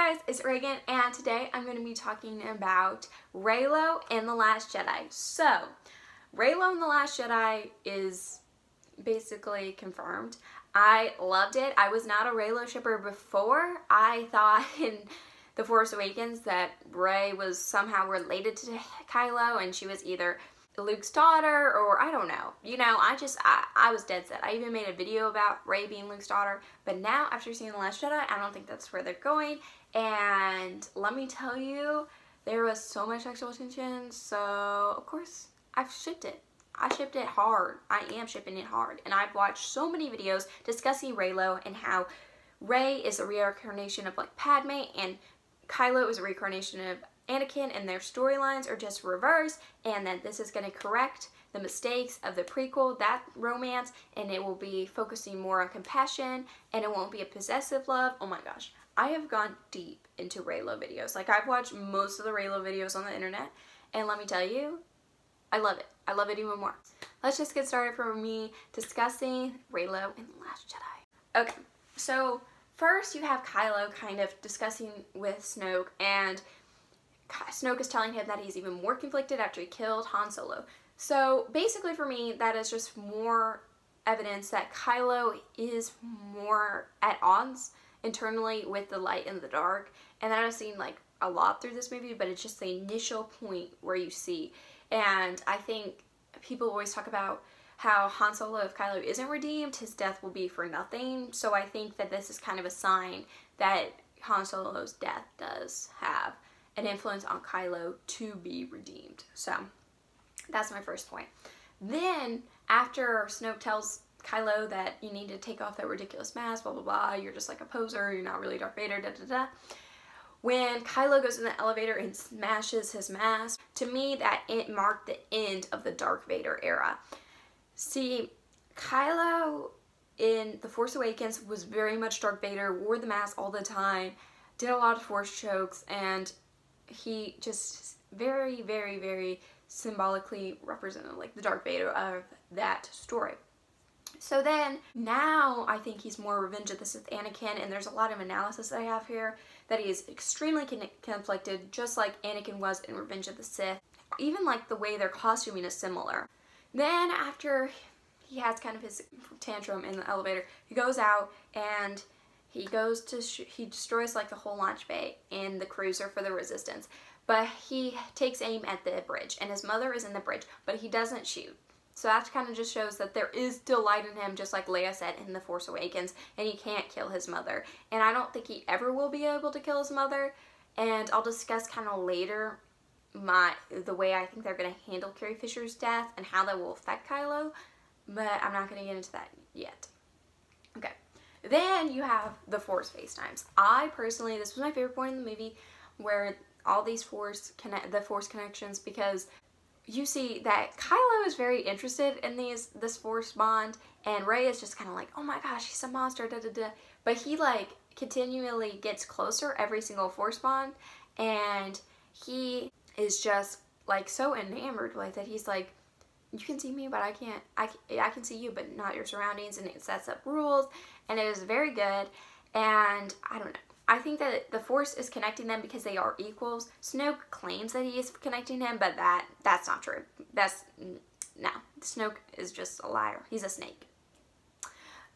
Hey guys, it's Reagan, and today I'm going to be talking about Reylo and The Last Jedi. So, Reylo and The Last Jedi is basically confirmed. I loved it. I was not a Reylo shipper before. I thought in The Force Awakens that Rey was somehow related to Kylo and she was either Luke's daughter, or I don't know. You know, I was dead set. I even made a video about Rey being Luke's daughter, but now after seeing The Last Jedi, I don't think that's where they're going. And let me tell you, there was so much sexual tension, so of course I've shipped it. I shipped it hard. I am shipping it hard. And I've watched so many videos discussing Reylo and how Rey is a reincarnation of like Padme and Kylo is a reincarnation of Anakin, and their storylines are just reversed, and that this is going to correct the mistakes of the prequel, that romance, and it will be focusing more on compassion, and it won't be a possessive love. Oh my gosh. I have gone deep into Reylo videos. Like, I've watched most of the Reylo videos on the internet, and let me tell you, I love it. I love it even more. Let's just get started for me discussing Reylo and The Last Jedi. Okay, so first you have Kylo kind of discussing with Snoke, and Snoke is telling him that he's even more conflicted after he killed Han Solo. So basically for me, that is just more evidence that Kylo is more at odds internally with the light and the dark. And that I've seen like a lot through this movie, but it's just the initial point where you see. And I think people always talk about how Han Solo, if Kylo isn't redeemed, his death will be for nothing. So I think that this is kind of a sign that Han Solo's death does have an influence on Kylo to be redeemed. So that's my first point. Then after Snoke tells Kylo that you need to take off that ridiculous mask, blah blah blah, you're just like a poser, you're not really Darth Vader, da da da. When Kylo goes in the elevator and smashes his mask, to me that it marked the end of the Darth Vader era. See, Kylo in The Force Awakens was very much Darth Vader, wore the mask all the time, did a lot of force chokes, and he just very, very, very symbolically represented like the Darth Vader of that story. So then, now I think he's more Revenge of the Sith Anakin, and there's a lot of analysis that I have here that he is extremely conflicted, just like Anakin was in Revenge of the Sith. Even like the way their costuming is similar. Then after he has kind of his tantrum in the elevator, he goes out and he goes to, he destroys like the whole launch bay in the cruiser for the Resistance. But he takes aim at the bridge, and his mother is in the bridge, but he doesn't shoot. So that kind of just shows that there is still light in him, just like Leia said in The Force Awakens, and he can't kill his mother. And I don't think he ever will be able to kill his mother, and I'll discuss kind of later the way I think they're going to handle Carrie Fisher's death and how that will affect Kylo, but I'm not going to get into that yet. Okay. Then you have the Force FaceTimes. I personally, this was my favorite point in the movie, where all these the Force connections, because you see that Kylo is very interested in this Force bond, and Rey is just kind of like, oh my gosh, he's a monster, da da da. But he like continually gets closer every single Force bond, and he is just like so enamored with it. He's like, you can see me, but I can't. I can see you, but not your surroundings, and it sets up rules, and it is very good. And I don't know. I think that the Force is connecting them because they are equals. Snoke claims that he is connecting him, but that's not true. No. Snoke is just a liar. He's a snake.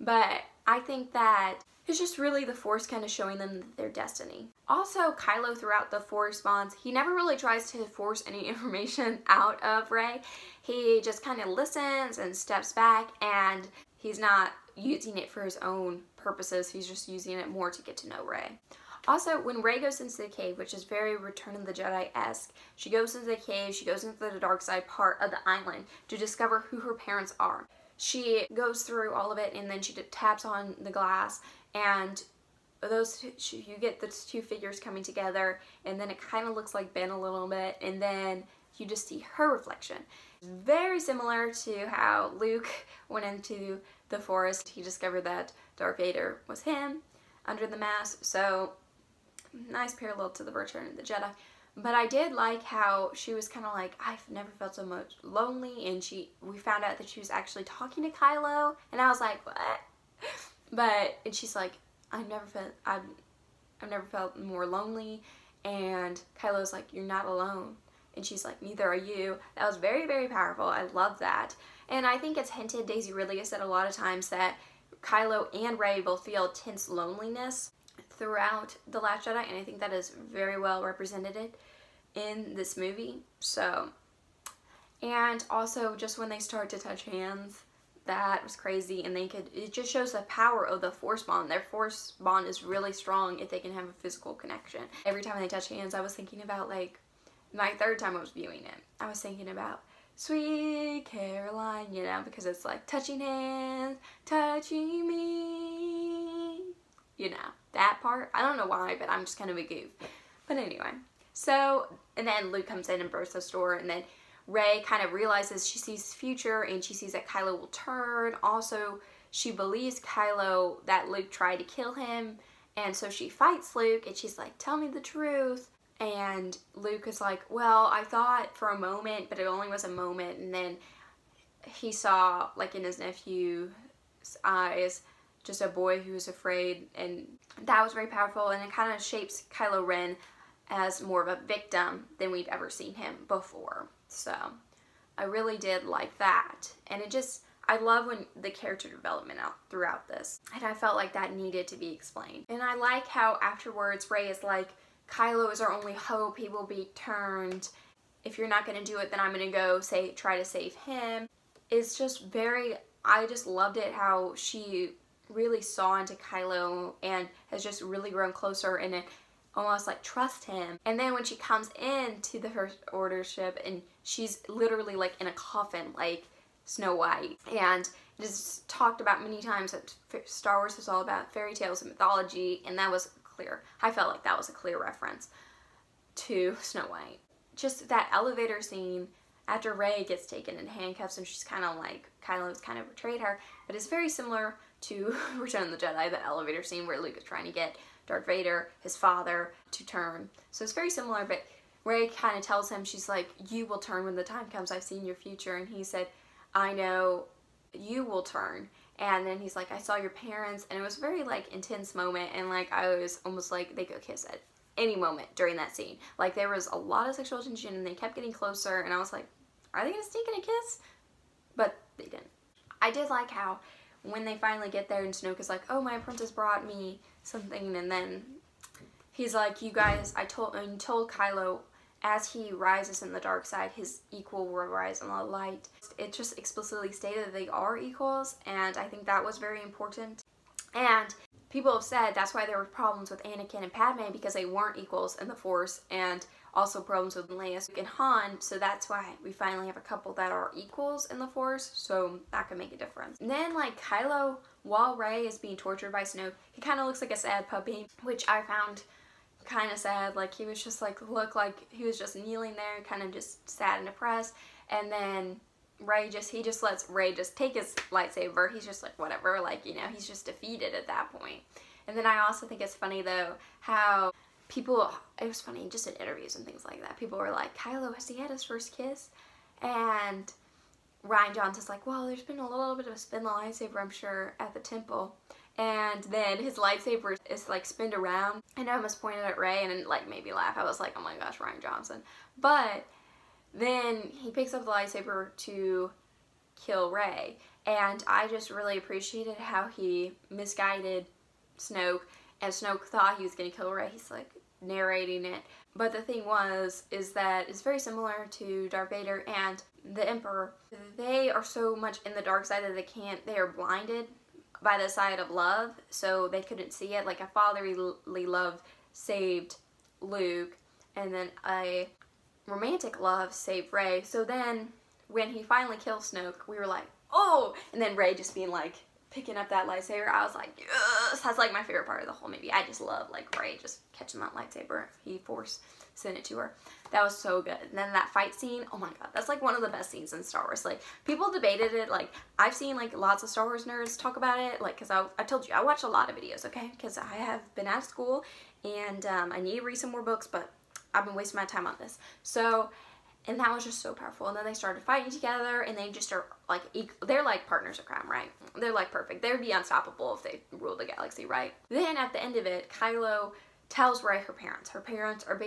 But I think that it's just really the Force kind of showing them their destiny. Also, Kylo throughout the Force bonds, he never really tries to force any information out of Rey. He just kind of listens and steps back, and he's not using it for his own purposes. He's just using it more to get to know Rey. Also, when Rey goes into the cave, which is very Return of the Jedi-esque, she goes into the cave, she goes into the dark side part of the island to discover who her parents are. She goes through all of it, and then she taps on the glass, and you get the two figures coming together, and then it kind of looks like Ben a little bit, and then you just see her reflection. Very similar to how Luke went into the forest. He discovered that Darth Vader was him under the mask, so nice parallel to the Return of the Jedi. But I did like how she was kind of like, I've never felt so much lonely, and we found out that she was actually talking to Kylo, and I was like, what? And she's like, I've I've never felt more lonely. And Kylo's like, you're not alone. And she's like, neither are you. That was very, very powerful. I love that. And I think it's hinted, Daisy Ridley has said a lot of times that Kylo and Rey both feel tense loneliness throughout The Last Jedi, and I think that is very well represented in this movie. So, and also just when they start to touch hands, that was crazy, and it just shows the power of the Force bond. Their Force bond is really strong if they can have a physical connection. Every time they touch hands, I was thinking about, like, my third time I was viewing it, I was thinking about Sweet Caroline, you know, because it's like touching hands, touching me, you know, that part. I don't know why, but I'm just kind of a goof. But anyway, so, and then Luke comes in and bursts the door, and then Rey kind of realizes she sees the future, and she sees that Kylo will turn. Also, she believes Kylo, that Luke tried to kill him, and so she fights Luke, and she's like, tell me the truth. And Luke is like, well, I thought for a moment, but it only was a moment. And then he saw, like, in his nephew's eyes, just a boy who was afraid, and that was very powerful, and it kind of shapes Kylo Ren as more of a victim than we've ever seen him before. So I really did like that, and it just, I love when the character development out throughout this, and I felt like that needed to be explained. And I like how afterwards Rey is like, Kylo is our only hope, he will be turned. If you're not going to do it, then I'm going to go try to save him. It's just very, I just loved it how she really saw into Kylo and has just really grown closer and almost like trust him. And then when she comes into the First Order ship and she's literally like in a coffin like Snow White, and it is talked about many times that Star Wars is all about fairy tales and mythology, and that was clear. I felt like that was a clear reference to Snow White. Just that elevator scene after Rey gets taken in handcuffs and she's kind of like, Kylo's kind of betrayed her, but it's very similar to Return of the Jedi, that elevator scene where Luke is trying to get Darth Vader, his father, to turn. So it's very similar, but Rey kind of tells him, she's like, you will turn when the time comes, I've seen your future, and he said, I know you will turn. And then he's like, I saw your parents, and it was a very like intense moment, and like I was almost like they could kiss at any moment during that scene. Like there was a lot of sexual tension and they kept getting closer, and I was like, are they gonna sneak in a kiss? But they didn't. I did like how when they finally get there and Snoke is like, oh, my apprentice brought me something, and then he's like, you guys, I told Kylo, as he rises in the dark side, his equal will rise in the light. It just explicitly stated that they are equals, and I think that was very important. And people have said that's why there were problems with Anakin and Padme, because they weren't equals in the Force, and also problems with Leia and Han, so that's why we finally have a couple that are equals in the Force, so that could make a difference. And then, like, Kylo, while Rey is being tortured by Snoke, he kind of looks like a sad puppy, which I found kind of sad. Like, he was just like, look like he was just kneeling there, kind of just sad and depressed, and then he just lets Rey just take his lightsaber. He's just like, whatever, like, you know, he's just defeated at that point. And then I also think it's funny, though, how people, it was funny just in interviews and things like that, people were like, Kylo, has he had his first kiss? And Rian Johnson's like, well, there's been a little bit of a spin the lightsaber, I'm sure, at the temple. And then his lightsaber is like spinned around, and I almost pointed at Rey and it like made me laugh. I was like, oh my gosh, Rian Johnson. But then he picks up the lightsaber to kill Rey, and I just really appreciated how he misguided Snoke, and Snoke thought he was going to kill Rey. He's like narrating it. But the thing is that it's very similar to Darth Vader and the Emperor. They are so much in the dark side that they are blinded by the side of love, so they couldn't see it. Like a fatherly love saved Luke, and then a romantic love saved Rey. So then when he finally kills Snoke, we were like, oh! And then Rey just being like, picking up that lightsaber, I was like, yes! That's like my favorite part of the whole movie. I just love like Rey just catching that lightsaber. He sent it to her. That was so good. And then that fight scene, oh my god, that's like one of the best scenes in Star Wars. Like, people debated it. Like, I've seen like lots of Star Wars nerds talk about it. Like, because I told you, I watch a lot of videos, okay? Because I have been out of school, and I need to read some more books, but I've been wasting my time on this. So, and that was just so powerful. And then they started fighting together, and they just are like, they're like partners in crime, right? They're like perfect. They would be unstoppable if they ruled the galaxy, right? Then at the end of it, Kylo tells Rey her parents. Her parents are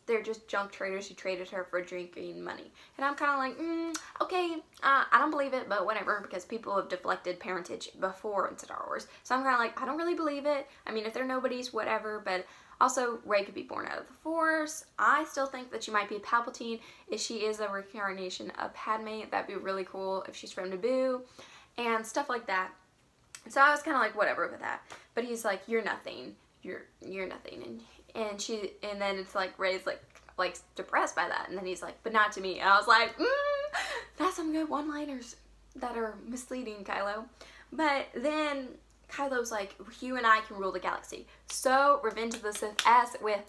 they're just junk traders who traded her for drinking money. And I'm kind of like, okay, I don't believe it, but whatever, because people have deflected parentage before in Star Wars. So I'm kind of like, I don't really believe it. I mean, if they're nobodies, whatever, but also Rey could be born out of the Force. I still think that she might be a Palpatine. If she is a reincarnation of Padme, that'd be really cool if she's from Naboo and stuff like that. So I was kind of like, whatever with that. But he's like, you're nothing. You're nothing. And then it's like Rey's like depressed by that, and then he's like, but not to me. And I was like, that's some good one-liners that are misleading, Kylo. But then Kylo's like, you and I can rule the galaxy. So Revenge of the Sith S with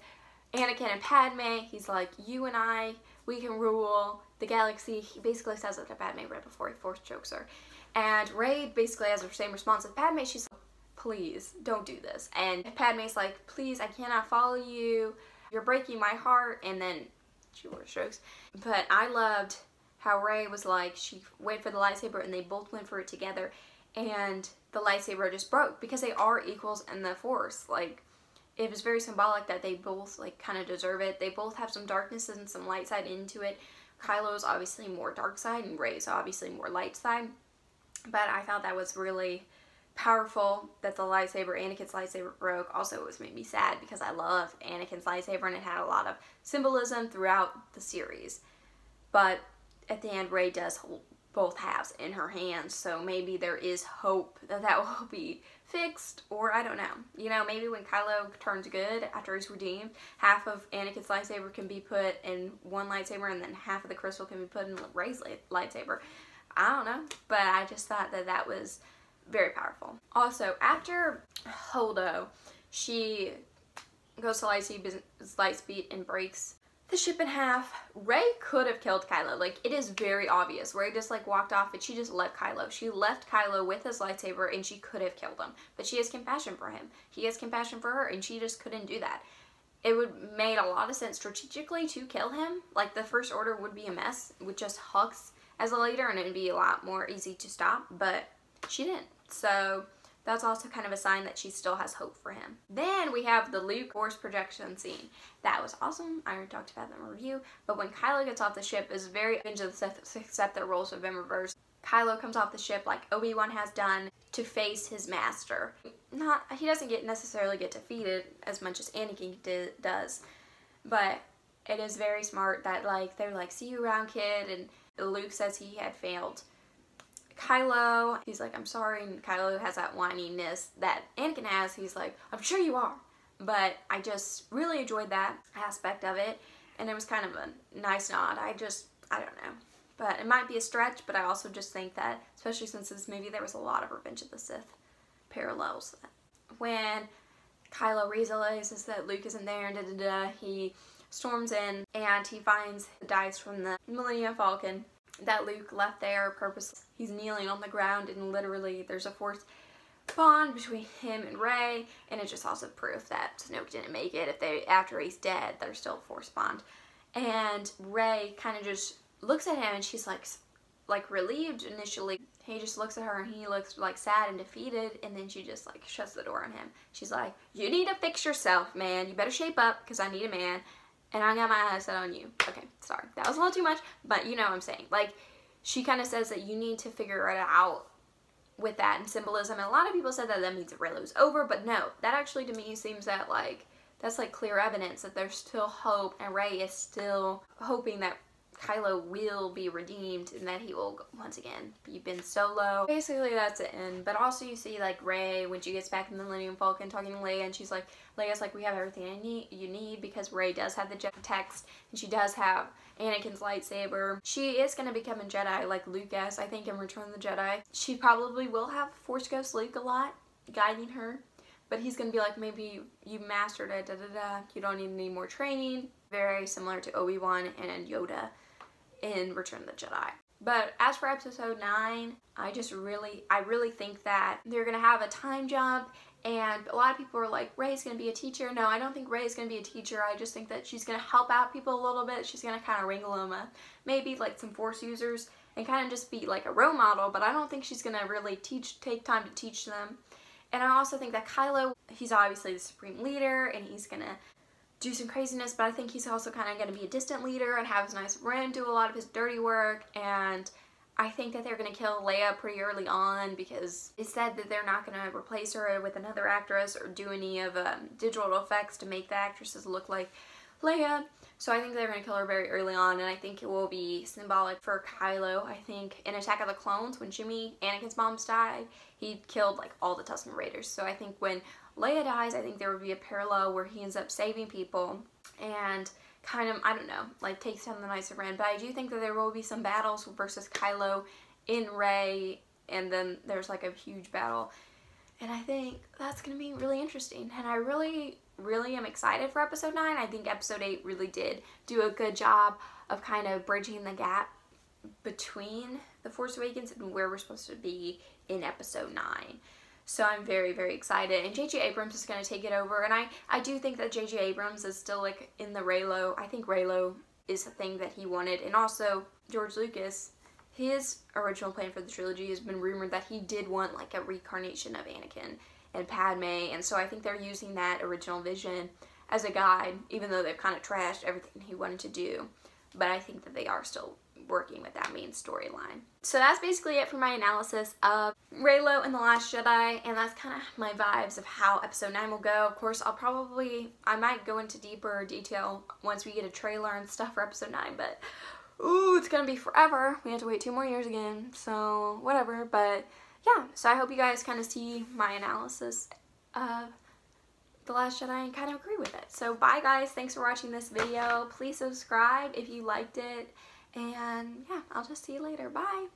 Anakin and Padme, he's like, you and I, we can rule the galaxy. He basically says it to Padme right before he force chokes her. And Rey basically has the same response as Padme. She's like, please don't do this. And Padme's like, please, I cannot follow you. You're breaking my heart. And then she force chokes. But I loved how Rey was like, she waited for the lightsaber and they both went for it together. And the lightsaber just broke because they are equals in the Force. Like, it was very symbolic that they both like kind of deserve it. They both have some darkness and some light side into it. Kylo's obviously more dark side and Rey's obviously more light side. But I thought that was really powerful that the lightsaber, Anakin's lightsaber, broke. Also, it was made me sad because I love Anakin's lightsaber and it had a lot of symbolism throughout the series. But at the end, Rey does hold both halves in her hands, so maybe there is hope that that will be fixed, or I don't know. You know, maybe when Kylo turns good after he's redeemed, half of Anakin's lightsaber can be put in one lightsaber and then half of the crystal can be put in Rey's lightsaber. I don't know, but I just thought that that was very powerful. Also, after Holdo, she goes to Lightspeed and breaks the ship in half. Rey could have killed Kylo. Like, it is very obvious. Rey just like walked off and she just left Kylo. She left Kylo with his lightsaber and she could have killed him. But she has compassion for him. He has compassion for her and she just couldn't do that. It would made a lot of sense strategically to kill him. Like, the First Order would be a mess with just Hux as a leader and it would be a lot more easy to stop, but she didn't. So that's also kind of a sign that she still has hope for him. Then we have the Luke Force projection scene. That was awesome. I already talked about that in the review. But when Kylo gets off the ship, is very Revenge of the Sith, except that roles have been reversed. Kylo comes off the ship like Obi-Wan has done to face his master. He doesn't necessarily get defeated as much as Anakin does, but it is very smart that like they're like, see you around, kid, and Luke says he had failed Kylo. He's like, I'm sorry, and Kylo has that whininess that Anakin has. He's like, I'm sure you are. But I just really enjoyed that aspect of it, and it was kind of a nice nod. I don't know. But it might be a stretch, but I also just think that, especially since this movie, there was a lot of Revenge of the Sith parallels. When Kylo realizes that Luke isn't there, and he storms in, and he finds the dice from the Millennium Falcon that Luke left there purposely. He's kneeling on the ground, and literally there's a force bond between him and Rey, and it's just also proof that Snoke didn't make it. After he's dead, there's still a force bond. And Rey kind of just looks at him, and she's like relieved initially. He just looks at her and he looks like sad and defeated, and then she just like shuts the door on him. She's like, you need to fix yourself, man. You better shape up because I need a man. And I got my eyes set on you. Okay, sorry. That was a little too much, but you know what I'm saying. Like, she kind of says that you need to figure it out with that and symbolism. And a lot of people said that means that Reylo's over, but no. That actually, to me, seems that, like, that's, like, clear evidence that there's still hope, and Rey is still hoping that Kylo will be redeemed and that he will once again be Ben Solo. Basically, that's the end. But also, you see like Rey when she gets back in the Millennium Falcon talking to Leia, and she's like, Leia's like, we have everything you need, because Rey does have the Jedi text and she does have Anakin's lightsaber. She is going to become a Jedi like Luke is, I think, in Return of the Jedi. She probably will have Force Ghost Luke a lot guiding her, but he's going to be like, maybe you mastered it, you don't need any more training. Very similar to Obi-Wan and Yoda in Return of the Jedi. But as for episode 9, I really think that they're gonna have a time jump, and a lot of people are like, Rey's gonna be a teacher. No, I don't think Rey's gonna be a teacher. I just think that she's gonna help out people a little bit. She's gonna kind of wrangle them up, maybe like some Force users, and kind of just be like a role model, but I don't think she's gonna really take time to teach them. And I also think that Kylo he's obviously the supreme leader and he's gonna do some craziness, but I think he's also kind of going to be a distant leader and have his nice Ren do a lot of his dirty work. And I think that they're going to kill Leia pretty early on because it said that they're not going to replace her with another actress or do any of digital effects to make the actresses look like Leia. So I think they're going to kill her very early on, and I think it will be symbolic for Kylo. I think in Attack of the Clones, when Jimmy, Anakin's moms, died, he killed like all the Tusken Raiders. So I think when Leia dies, I think there would be a parallel where he ends up saving people and kind of, I don't know, like takes down the Knights of Ren. But I do think that there will be some battles versus Kylo in Rey, and then there's like a huge battle. And I think that's going to be really interesting. And I really am excited for episode 9. I think episode 8 really did do a good job of kind of bridging the gap between The Force Awakens and where we're supposed to be in episode 9. So I'm very, very excited. And J.J. Abrams is going to take it over. And I do think that J.J. Abrams is still like in the Reylo. I think Reylo is the thing that he wanted. And also George Lucas, his original plan for the trilogy has been rumored that he did want like a reincarnation of Anakin and Padme. And so I think they're using that original vision as a guide, even though they've kind of trashed everything he wanted to do. But I think that they are still working with that main storyline. So that's basically it for my analysis of Reylo and The Last Jedi, and that's kind of my vibes of how episode 9 will go. Of course, I might go into deeper detail once we get a trailer and stuff for episode 9, but ooh, it's gonna be forever. We have to wait 2 more years again, so whatever. But yeah, so I hope you guys kind of see my analysis of The Last Jedi and kind of agree with it. So bye guys, thanks for watching this video. Please subscribe if you liked it. And yeah, I'll just see you later. Bye.